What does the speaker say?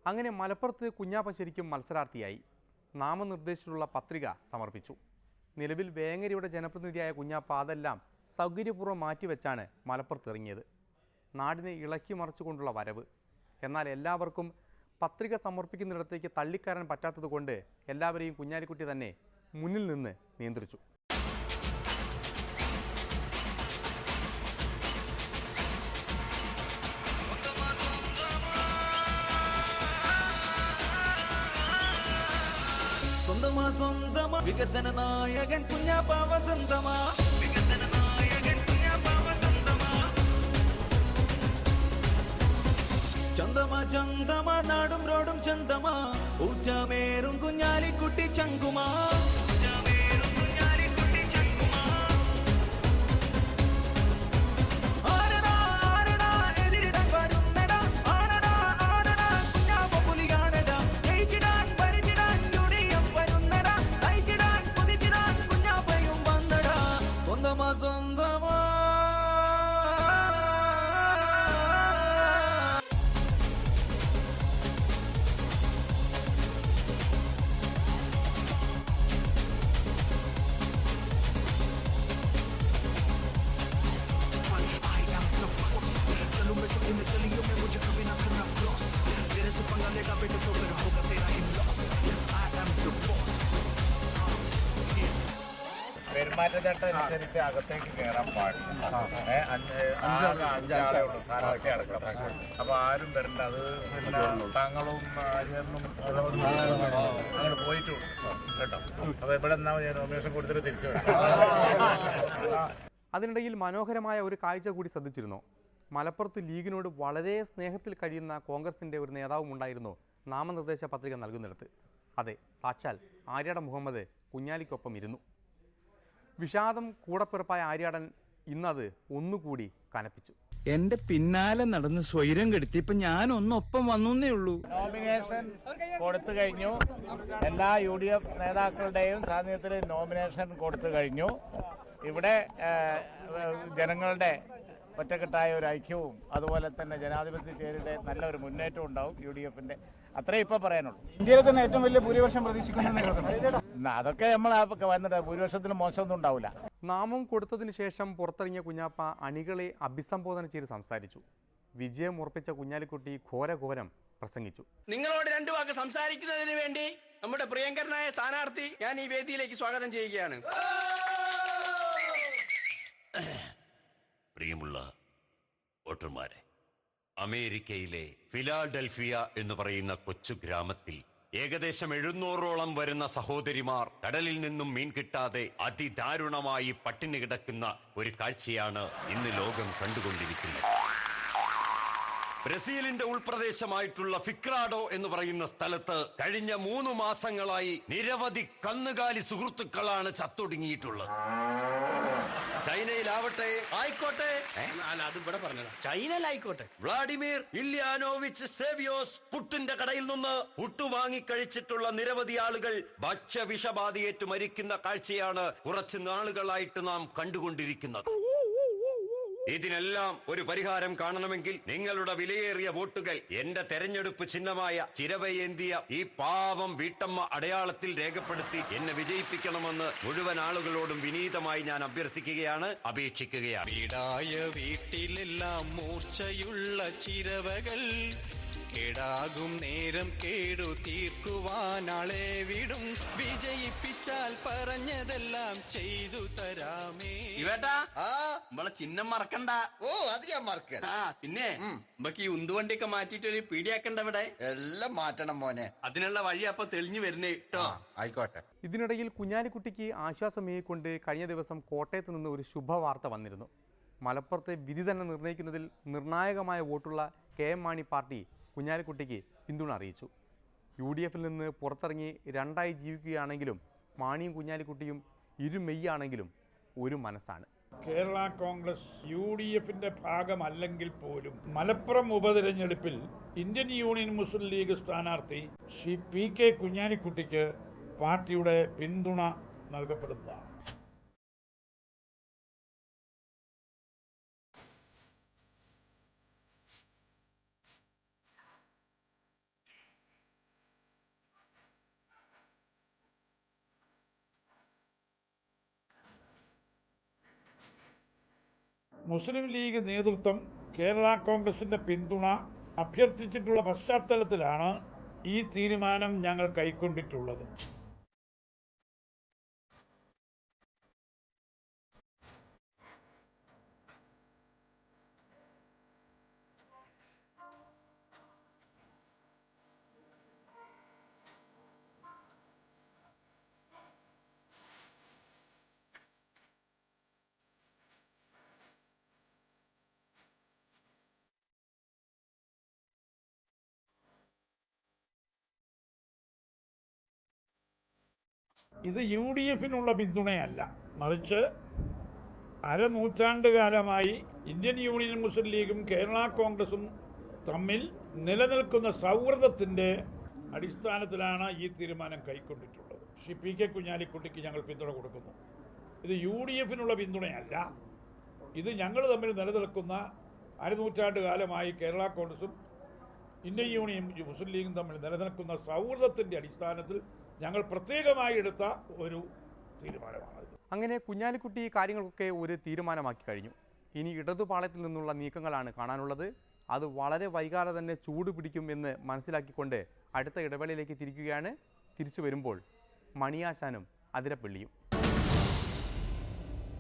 അങ്ങനെ മലപ്പുറത്ത് കുഞ്ഞാപ്പ ശരിക്കും മത്സരാർത്ഥിയായി. നാമനിർദ്ദേശിച്ചിട്ടുള്ള പത്രിക സമർപ്പിച്ചു. നിലവിൽ വേങ്ങരയുടെ ജനപ്രതിനിധിയായ കുഞ്ഞാപ്പ അതെല്ലാം സൗകര്യപൂർവ്വം മാറ്റിവെച്ചാണ് മലപ്പുറത്ത് ഇറങ്ങിയത്. നാടിനെ ഇളക്കി മറിച്ചുകൊണ്ടുള്ള വരവ്. എന്നാൽ എല്ലാവർക്കും പത്രിക സമർപ്പിക്കുന്നിടത്തേക്ക് തള്ളിക്കയറാൻ പറ്റാത്തതുകൊണ്ട് എല്ലാവരെയും കുഞ്ഞാലിക്കുട്ടി തന്നെ മുന്നിൽ നിന്ന് നിയന്ത്രിച്ചു. സ്വന്തമാ വികസന നായകൻ കുഞ്ഞാപ്പ വസന്തമാ ചന്തമാ നാടും റോഡും ചന്തമാ ഊറ്റമേറും കുഞ്ഞാലിക്കുട്ടി ചങ്കുമാ പെരുമാറ്റച്ചട്ടം അനുസരിച്ച് അകത്തേക്ക് കയറാൻ പാടില്ല. അഞ്ചാളേ ഉള്ളൂ സ്ഥാനാർത്ഥി അടക്കം. അപ്പൊ ആരും വരണ്ട. അത് പിന്നെ താങ്കളും അങ്ങോട്ട് പോയിട്ടു കേട്ടോ. അപ്പൊ ഇവിടെ എന്നാ ഞാൻ നോമിനേഷൻ കൊടുത്തിട്ട് തിരിച്ചു വരാം. അതിനിടയിൽ മനോഹരമായ ഒരു കാഴ്ച കൂടി ശ്രദ്ധിച്ചിരുന്നു. മലപ്പുറത്ത് ലീഗിനോട് വളരെ സ്നേഹത്തിൽ കഴിയുന്ന കോൺഗ്രസിൻ്റെ ഒരു നേതാവും ഉണ്ടായിരുന്നു നാമനിർദ്ദേശ പത്രിക നൽകുന്നിടത്ത്. അതെ, സാക്ഷാൽ ആര്യാടൻ മുഹമ്മദ് കുഞ്ഞാലിക്കൊപ്പം ഇരുന്നു. വിഷാദം കൂടപ്പിറപ്പായ ആര്യാടൻ ഇന്നത് ഒന്നുകൂടി കനപ്പിച്ചു. എന്റെ പിന്നാലെ നടന്ന് സ്വൈരം കെടുത്തി. ഇപ്പൊ ഞാൻ ഒന്നൊപ്പം വന്നേ ഉള്ളൂ. നോമിനേഷൻ കൊടുത്തു കഴിഞ്ഞു. എല്ലാ UDF നേതാക്കളുടെയും സാന്നിധ്യത്തിൽ നോമിനേഷൻ കൊടുത്തു കഴിഞ്ഞു. ഇവിടെ ജനങ്ങളുടെ ഒറ്റക്കെട്ടായ ഒരു ഐക്യവും അതുപോലെ തന്നെ ജനാധിപത്യ ചേരിയുടെ നല്ലൊരു മുന്നേറ്റവും ഉണ്ടാവും UDFന്റെ. അത്രേ ഇപ്പൊ പറയാനുള്ളൂ. ഇന്ത്യയിലെ തന്നെ ഏറ്റവും വലിയ ഭൂരിപക്ഷം പ്രതീക്ഷിക്കുന്നു. അതൊക്കെ നമ്മൾ വന്നിട്ട് ഭൂരിപക്ഷത്തിന് മോശമൊന്നും ഉണ്ടാവില്ല. നാമം കൊടുത്തതിന് ശേഷം പുറത്തിറങ്ങിയ കുഞ്ഞാപ്പ അണികളെ അഭിസംബോധന ചെയ്ത് സംസാരിച്ചു. വിജയം ഉറപ്പിച്ച കുഞ്ഞാലിക്കുട്ടി ഘോരഘോരം പ്രസംഗിച്ചു. നിങ്ങളോട് രണ്ടു വാക്ക് സംസാരിക്കുന്നതിന് വേണ്ടി നമ്മുടെ പ്രിയങ്കരനായ സ്ഥാനാർത്ഥി ഞാൻ ഈ വേദിയിലേക്ക് സ്വാഗതം ചെയ്യുകയാണ്. പ്രിയമുള്ള വോട്ടർമാരെ, അമേരിക്കയിലെ ഫിലാഡൽഫിയ എന്ന് പറയുന്ന കൊച്ചു ഗ്രാമത്തിൽ ഏകദേശം 700ഓളം വരുന്ന സഹോദരിമാർ കടലിൽ നിന്നും മീൻ കിട്ടാതെ അതിദാരുണമായി പട്ടിണി കിടക്കുന്ന ഒരു കാഴ്ചയാണ് ഇന്ന് ലോകം കണ്ടുകൊണ്ടിരിക്കുന്നത്. ബ്രസീലിന്റെ ഉൾപ്രദേശമായിട്ടുള്ള ഫിക്രാഡോ എന്ന് പറയുന്ന സ്ഥലത്ത് കഴിഞ്ഞ 3 മാസങ്ങളായി നിരവധി കന്നുകാലി സുഹൃത്തുക്കളാണ് ചത്തൊടുങ്ങിയിട്ടുള്ളത്. ചൈനയിലാവട്ടെ, ആയിക്കോട്ടെ, അത് ഇവിടെ പറഞ്ഞത് ചൈനയിലായിക്കോട്ടെ, വ്ളാഡിമിർ ഇല്യാനോവിച്ച് സേവിയോസ് പുട്ടിന്റെ കടയിൽ നിന്ന് പുട്ടു വാങ്ങിക്കഴിച്ചിട്ടുള്ള നിരവധി ആളുകൾ ഭക്ഷ്യവിഷബാധയേറ്റ് മരിക്കുന്ന കാഴ്ചയാണ് കുറച്ച് നാളുകളായിട്ട് നാം കണ്ടുകൊണ്ടിരിക്കുന്നത്. ഇതിനെല്ലാം ഒരു പരിഹാരം കാണണമെങ്കിൽ നിങ്ങളുടെ വിലയേറിയ വോട്ടുകൾ എന്റെ തെരഞ്ഞെടുപ്പ് ചിഹ്നമായ ചിരവയേന്തിയ ഈ പാവം വീട്ടമ്മ അടയാളത്തിൽ രേഖപ്പെടുത്തി എന്നെ വിജയിപ്പിക്കണമെന്ന് മുഴുവൻ ആളുകളോടും വിനീതമായി ഞാൻ അഭ്യർത്ഥിക്കുകയാണ്, അപേക്ഷിക്കുകയാണ്. വീടായ വീട്ടിലെല്ലാം മൂർച്ചയുള്ള ചിരവകൾ കേടാകും നേരം കേടു തീർക്കുവാനാളെ വിടും. വിജയിപ്പിച്ചാൽ പറഞ്ഞതെല്ലാം ചെയ്തു തരാമേ. ഇവേട്ടാ നമ്മളെ ചിഹ്നം മറക്കണ്ട. ഓ, അത് ഞാൻ മറക്ക. പിന്നെ നമുക്ക് ഈ ഉന്തുവണ്ടിയൊക്കെ മാറ്റിട്ട് ഒരു പീടിയാക്കണ്ട. ഇവിടെ എല്ലാം മാറ്റണം മോനെ. അതിനുള്ള വഴി അപ്പൊ തെളിഞ്ഞു വരുന്നേ കേട്ടോ. ആയിക്കോട്ടെ. ഇതിനിടയിൽ കുഞ്ഞാലിക്കുട്ടിക്ക് ആശ്വാസമേകൊണ്ട് കഴിഞ്ഞ ദിവസം കോട്ടയത്ത് നിന്ന് ഒരു ശുഭവാർത്ത വന്നിരുന്നു. മലപ്പുറത്തെ വിധി തന്നെ നിർണ്ണയിക്കുന്നതിൽ നിർണായകമായ വോട്ടുള്ള KM മാണി പാർട്ടി കുഞ്ഞാലിക്കുട്ടിക്ക് പിന്തുണ അറിയിച്ചു. UDFിൽ നിന്ന് പുറത്തിറങ്ങി 2ആയി ജീവിക്കുകയാണെങ്കിലും മാണിയും കുഞ്ഞാലിക്കുട്ടിയും ഇരുമെയ്യാണെങ്കിലും ഒരു മനസ്സാണ്. കേരള കോൺഗ്രസ് UDFിന്റെ ഭാഗമല്ലെങ്കിൽ പോലും മലപ്പുറം ഉപതെരഞ്ഞെടുപ്പിൽ ഇന്ത്യൻ യൂണിയൻ മുസ്ലിം ലീഗ് സ്ഥാനാർത്ഥി ശ്രീ PK കുഞ്ഞാലിക്കുട്ടിക്ക് പാർട്ടിയുടെ പിന്തുണ നൽകപ്പെടുന്നതാണ്. മുസ്ലിം ലീഗ് നേതൃത്വം കേരള കോൺഗ്രസിൻ്റെ പിന്തുണ അഭ്യർത്ഥിച്ചിട്ടുള്ള പശ്ചാത്തലത്തിലാണ് ഈ തീരുമാനം ഞങ്ങൾ കൈക്കൊണ്ടിട്ടുള്ളത്. ഇത് UDFനുള്ള പിന്തുണയല്ല, മറിച്ച് അരനൂറ്റാണ്ടുകാലമായി ഇന്ത്യൻ യൂണിയൻ മുസ്ലിം ലീഗും കേരള കോൺഗ്രസും തമ്മിൽ നിലനിൽക്കുന്ന സൗഹൃദത്തിൻ്റെ അടിസ്ഥാനത്തിലാണ് ഈ തീരുമാനം കൈക്കൊണ്ടിട്ടുള്ളത്. ശ്രീ PK കുഞ്ഞാലിക്കുട്ടിക്ക് ഞങ്ങൾ പിന്തുണ കൊടുക്കുന്നു. ഇത് UDFനുള്ള പിന്തുണയല്ല, ഇത് ഞങ്ങൾ തമ്മിൽ നിലനിൽക്കുന്ന അരനൂറ്റാണ്ടുകാലമായി കേരള കോൺഗ്രസും ഇന്ത്യൻ യൂണിയൻ മുസ്ലിം ലീഗും തമ്മിൽ നിലനിൽക്കുന്ന സൗഹൃദത്തിൻ്റെ അടിസ്ഥാനത്തിൽ ഞങ്ങൾ പ്രത്യേകമായി എടുത്ത ഒരു തീരുമാനമാണ്. അങ്ങനെ കുഞ്ഞാലിക്കുട്ടി ഈ കാര്യങ്ങൾക്കൊക്കെ ഒരു തീരുമാനമാക്കി കഴിഞ്ഞു. ഇനി ഇടതുപാളയത്തിൽ നിന്നുള്ള നീക്കങ്ങളാണ് കാണാനുള്ളത്. അത് വളരെ വൈകാതെ തന്നെ ചൂട് പിടിക്കും എന്ന് മനസ്സിലാക്കിക്കൊണ്ട് അടുത്ത ഇടവേളയിലേക്ക് തിരിക്കുകയാണ്. തിരിച്ചു വരുമ്പോൾ മണിയാശാനും അതിരപ്പള്ളിയും.